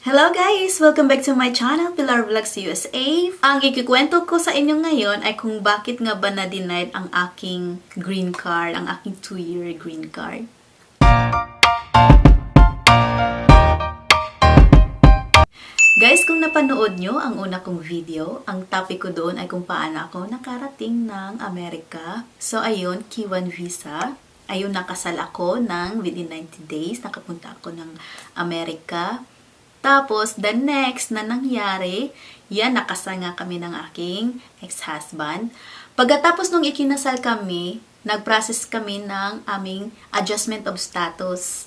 Hello guys! Welcome back to my channel, Pilar Vlogs USA. Ang ikikwento ko sa inyo ngayon ay kung bakit nga ba na-denied ang aking green card, ang aking 2-year green card. Guys, kung napanood nyo ang una kong video, ang topic ko doon ay kung paano ako nakarating ng Amerika. So ayun, K1 visa. Ayun, nakasal ako ng within 90 days. Nakapunta ako ng Amerika. Tapos, the next na nangyari, yan, nakasal nga kami ng aking ex-husband. Pagkatapos nung ikinasal kami, nag-process kami ng aming adjustment of status.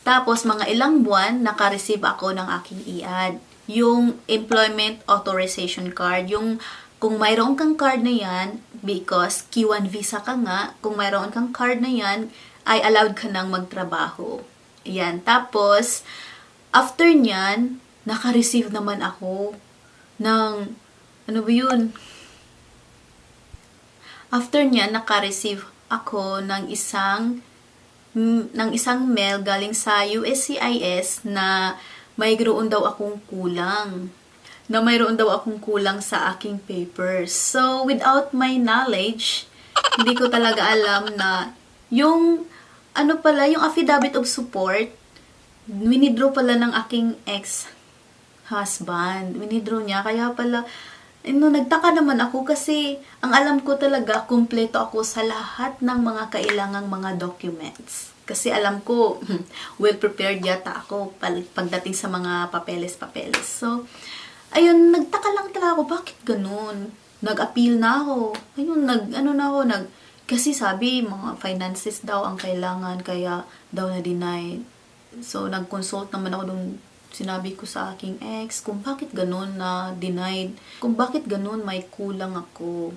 Tapos, mga ilang buwan, naka-receive ako ng aking IAD. Yung Employment Authorization Card, yung kung mayroon kang card na yan, because K1 visa ka nga, kung mayroon kang card na yan, ay allowed ka nang magtrabaho. Yan, tapos, after nyan, naka-receive naman ako ng, ano ba yun? After nyan, naka-receive ako ng isang mail galing sa USCIS na mayroon daw akong kulang. Na mayroon daw akong kulang sa aking papers. So, without my knowledge, hindi ko talaga alam na yung, yung affidavit of support, winidraw pala ng aking ex-husband. Winidraw niya. Kaya pala, nagtaka naman ako kasi ang alam ko talaga, kumpleto ako sa lahat ng mga kailangang mga documents. Kasi alam ko, well prepared yata ako pagdating sa mga papeles-papeles. So, ayun, nagtaka lang talaga ako, bakit ganun? Nag-appeal na ako. Ayun, kasi sabi, mga finances daw ang kailangan, kaya daw na-deny. So, nag-consult naman ako nung sinabi ko sa aking ex kung bakit ganun na denied. Kung bakit ganun may kulang ako.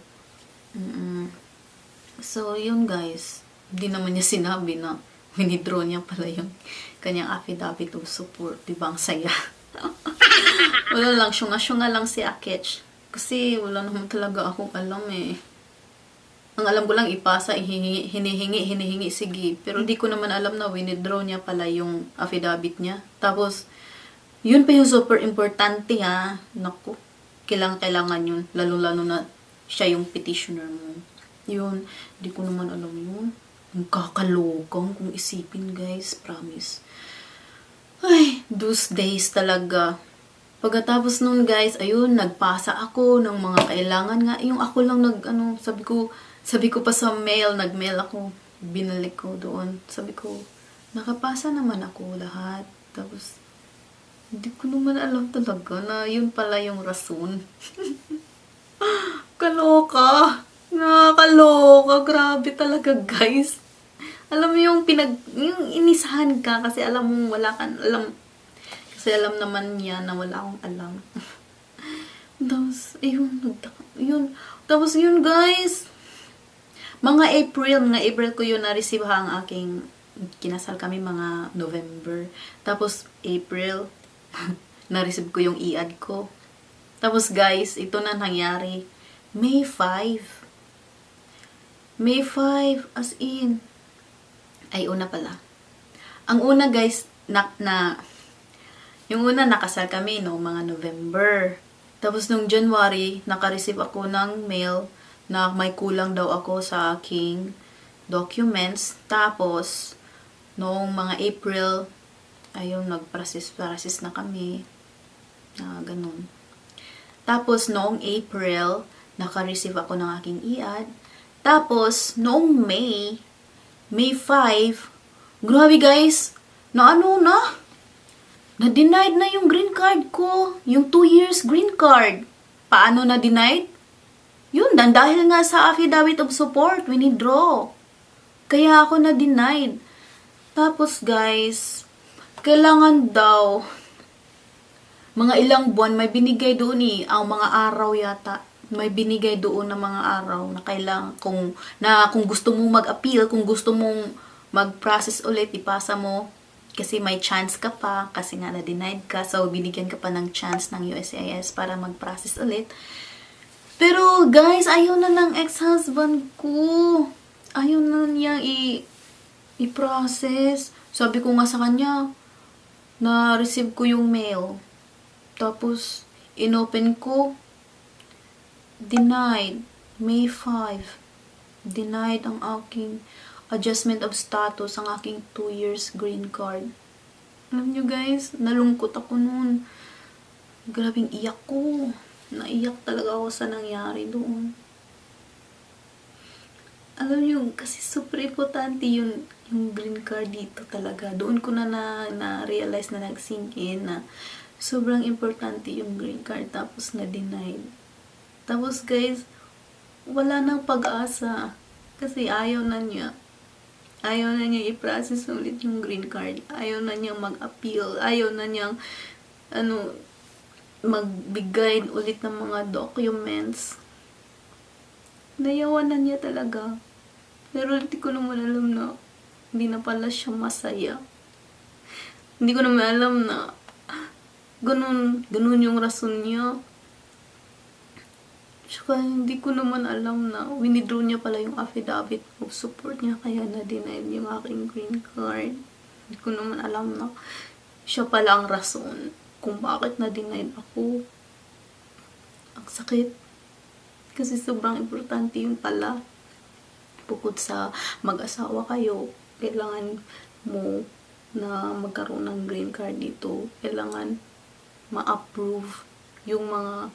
So, yun guys. Hindi naman niya sinabi na winidraw niya pala yung kanyang affidavit of support. Diba ang saya? Wala lang, syunga-syunga lang si Akech. Kasi wala naman talaga akong alam eh. Ang alam ko lang ipasa, hinihingi, sige. Pero hindi ko naman alam na winidraw niya pala yung affidavit niya. Tapos, yun pa yung super importante ha. Naku, kailangan yun. Lalo-lalo na siya yung petitioner mo. Yun, hindi ko naman alam yun. Ang kakalokang kung isipin guys, promise. Ay, those days talaga. Pagkatapos nun guys, ayun, nagpasa ako ng mga kailangan nga. Yung ako lang sabi ko pa sa mail, nag-mail ako, binalik ko doon. Sabi ko, nakapasa naman ako lahat. Tapos, hindi ko naman alam talaga na yun pala yung rason. Kaloka! Nakakaloka! Grabe talaga, guys. Alam mo yung inisahan ka kasi alam mo wala kang alam. Kasi alam naman niya na wala akong alam. Tapos, ayun, Tapos yun, guys. Mga April ko yun na-receive ang aking, kinasal kami mga November. Tapos, April, na-receive ko yung IAD ko. Tapos, guys, ito na nangyari. May 5, as in. Ay, una pala. Ang una, guys, yung una, nakasal kami, no, mga November. Tapos, nung January, naka-receive ako ng mail na may kulang daw ako sa aking documents. Tapos, noong mga April, ayun, nag-process na kami. Ganun. Tapos, noong April, naka-receive ako ng aking IAD. Tapos, noong May 5, grabe guys, na-denied na yung green card ko. Yung 2 years green card. Paano na-denied? Yun, dahil nga sa affidavit of support, winidraw. Kaya ako na-denied. Tapos guys, kailangan daw, mga ilang buwan, may binigay doon ang mga araw yata. May binigay doon na mga araw na kailangan, kung gusto mong mag-appeal, kung gusto mong mag-process ulit, ipasa mo. Kasi may chance ka pa, kasi nga na-denied ka. So, binigyan ka pa ng chance ng USCIS para mag-process ulit. Pero, guys, ayaw na ng ex-husband ko. Ayaw na niya i-process. Sabi ko nga sa kanya, na-receive ko yung mail. Tapos, inopen ko, denied. May 5. Denied ang aking adjustment of status, ang aking 2 years green card. Alam nyo guys, nalungkot ako noon. Grabing iyak ko. Naiyak talaga ako sa nangyari doon. Alam nyo, kasi super importante yung green card dito talaga. Doon ko na-realize na nag-sink in na sobrang importante yung green card, tapos na-denied. Tapos guys, wala nang pag-asa. Kasi ayaw na niya. Ayaw na niya i-process ulit yung green card. Ayaw na niyang mag-appeal. Ayaw na niyang, magbigay ulit ng mga documents. Nayawan na niya talaga. Pero hindi ko naman alam na hindi na pala siya masaya. Hindi ko naman alam na ganun yung rason niya. Tsaka hindi ko naman alam na winidraw niya pala yung affidavit of support niya, kaya na-denied yung aking green card. Hindi ko naman alam na siya pala ang rason kung bakit na-denied ako. Ang sakit. Kasi sobrang importante yung pala. Bukod sa mag-asawa kayo, kailangan mo na magkaroon ng green card dito. Kailangan ma-approve yung mga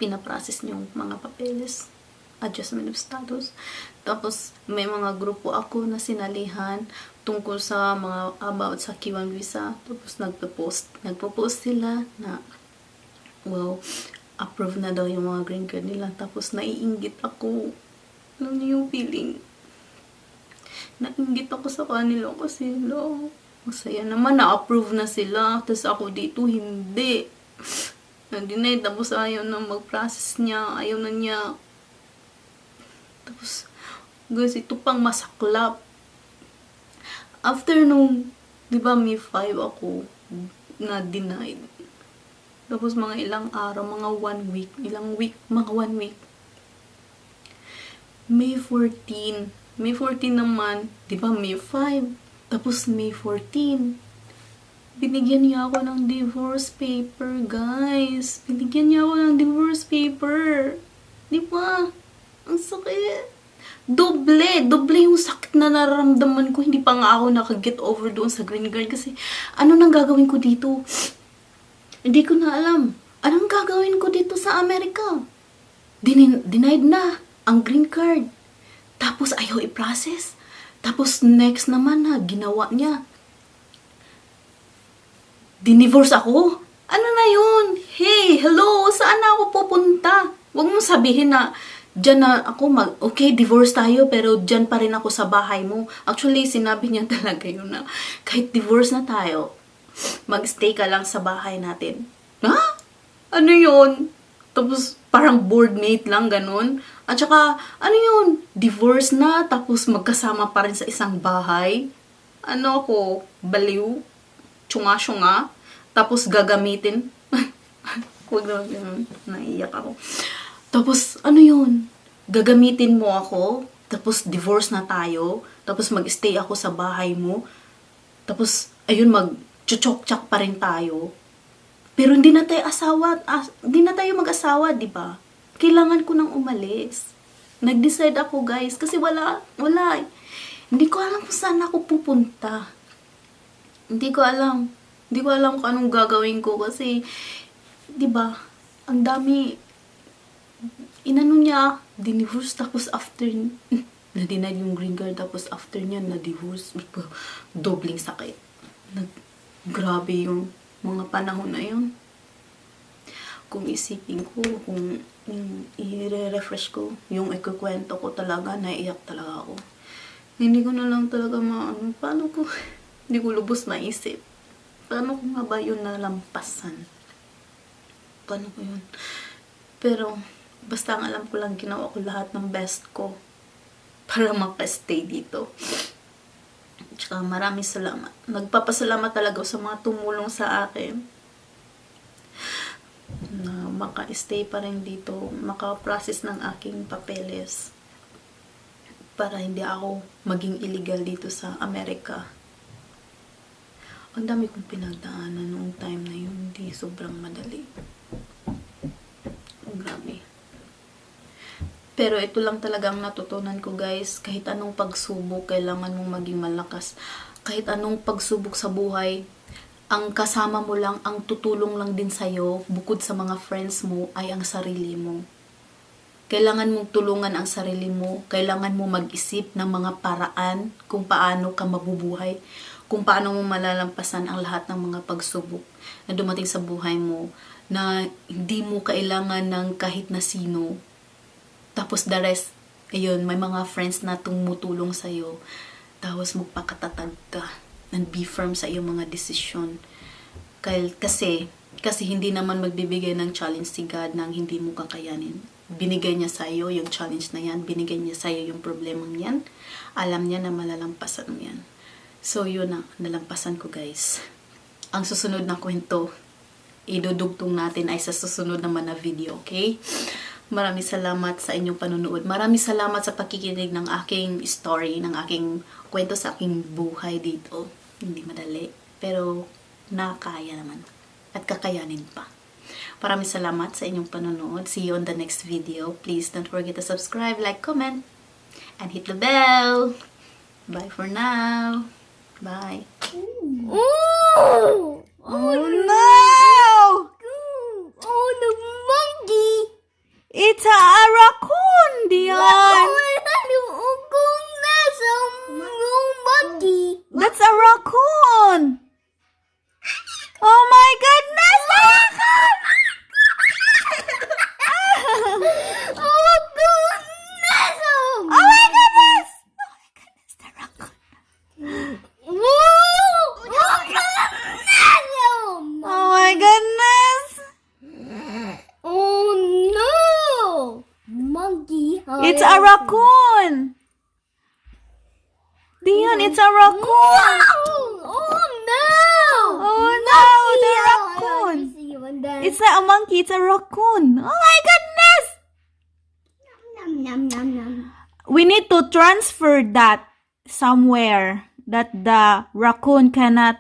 pinaprocess niyong mga papeles, adjustment of status. Tapos, may mga grupo ako na sinalihan tungkol sa mga about sa Q1 visa. Tapos, nagpo-post sila na, wow, approve na daw yung mga green card nila. Tapos, naiinggit ako. Alam niyo yung feeling? Nainggit ako sa kanila kasi, masaya naman, na-approve na sila. Tapos, ako dito, hindi. Na-deny, tapos ayaw na mag-process niya. Ayaw na niya. Tapos, guys, ito pang masaklap. After nung, di ba, may 5 ako na denied. Tapos, mga ilang araw, mga 1 week, mga 1 week. May 14. May 14 naman, di ba, May 5. Tapos, May 14. Binigyan niya ako ng divorce paper, guys. Binigyan niya ako ng divorce paper. Di ba? Ang sakit. Doble yung sakit na nararamdaman ko. Hindi pa nga ako nakaget over doon sa green card. Kasi, ano nang gagawin ko dito? Hindi ko na alam. Anong gagawin ko dito sa Amerika? Denied na ang green card. Tapos, ayaw i-process. Tapos, next naman na, ginawa niya. Dinivorce ako? Ano na yun? Hey, hello, saan na ako pupunta? Huwag mo sabihin na dyan na ako okay, divorce tayo, pero dyan pa rin ako sa bahay mo. Actually, sinabi niya talaga yun na kahit divorce na tayo, magstay ka lang sa bahay natin. Ha? Ano yun? Tapos, parang boardmate lang, ganun. At saka, ano yun? Divorce na, tapos magkasama pa rin sa isang bahay. Ano ako? Baliw? Tsunga-tsunga, tapos gagamitin. Huwag naman yun, naiyak ako. Tapos, ano yun? Gagamitin mo ako, tapos divorce na tayo, tapos mag-stay ako sa bahay mo, tapos, ayun, mag-chuchok-chak pa rin tayo. Pero hindi na tayo mag-asawa, di ba? Kailangan ko nang umalis. Nag-decide ako, guys, kasi wala. Hindi ko alam kung saan ako pupunta. Hindi ko alam kung anong gagawin ko kasi, di ba, ang dami, inano niya, dinivorce, tapos after, na-denied yung green card, tapos after niya, na-divorce, dobling sakit. Grabe yung mga panahon na yun. Kung isipin ko, kung i-refresh ko, yung ikukwento ko talaga, naiiyak talaga ako. Hindi ko na lang talaga paano ko, hindi ko lubos maisip. Paano ko nga ba yun nalampasan? Paano ko yun? Pero, basta ang alam ko lang, ginawa ko lahat ng best ko para makastay dito. Tsaka maraming salamat. Nagpapasalamat talaga sa mga tumulong sa akin na maka-stay pa rin dito, maka-process ng aking papeles para hindi ako maging illegal dito sa Amerika. Ang dami kong pinagdaanan noong time na yun. Hindi, sobrang madali. Grabe. Pero ito lang talaga ang natutunan ko, guys. Kahit anong pagsubok, kailangan mong maging malakas. Kahit anong pagsubok sa buhay, ang kasama mo lang, ang tutulong lang din sa'yo, bukod sa mga friends mo, ay ang sarili mo. Kailangan mong tulungan ang sarili mo. Kailangan mo mag-isip ng mga paraan kung paano ka mabubuhay. Kung paano mo malalampasan ang lahat ng mga pagsubok na dumating sa buhay mo. Na hindi mo kailangan ng kahit na sino. Tapos the rest, ayun, may mga friends na tumutulong sa'yo. Tapos magpakatatag ka. And be firm sa iyong mga desisyon. Kasi hindi naman magbibigay ng challenge si God nang hindi mo kakayanin. Binigay niya sa iyo yung challenge na yan. Binigay niya sa iyo yung problemang yan. Alam niya na malalampasan mo yan. So, yun na. Nalampasan ko, guys. Ang susunod na kwento, idudugtong natin ay sa susunod naman na video, okay? Maraming salamat sa inyong panunood. Maraming salamat sa pakikinig ng aking story, ng aking kwento sa aking buhay dito. Hindi madali, pero nakakaya naman. At kakayanin pa. Maraming salamat sa inyong panonood. See you on the next video. Please don't forget to subscribe, like, comment, and hit the bell. Bye for now. Bye. Oh, Oh no! oh, the monkey. It's a raccoon, Dion. Monkey. That's a raccoon. Oh my goodness! A raccoon! Oh goodness! Oh my goodness! Oh my goodness, the raccoon. Oh my goodness! Oh no! Monkey. It's a raccoon. Dion, it's a raccoon. Oh no! Oh no, the raccoon. It's not a monkey, it's a raccoon. Oh my goodness! Nom, nom, nom, nom. We need to transfer that somewhere that the raccoon cannot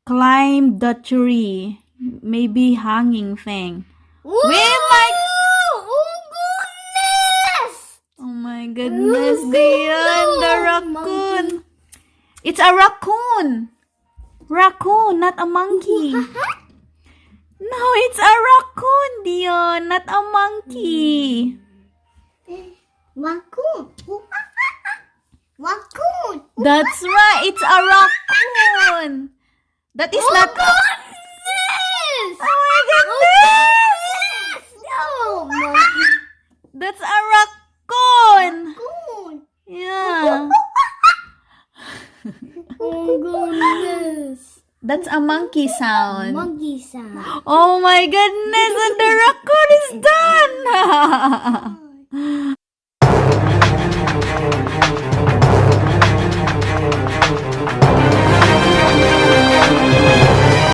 climb the tree. Maybe hanging thing. Whoa! With my... Oh goodness! Oh my goodness, Dion, the raccoon. It's a raccoon. Raccoon, not a monkey. No, it's a raccoon, Dion, not a monkey. Raccoon. Raccoon. That's right, it's a raccoon. That is not... Goodness! Oh my goodness! No, monkey. That's a raccoon. Raccoon. Yeah. Oh goodness. That's a monkey sound. Monkey sound. Oh my goodness, and the raccoon is done.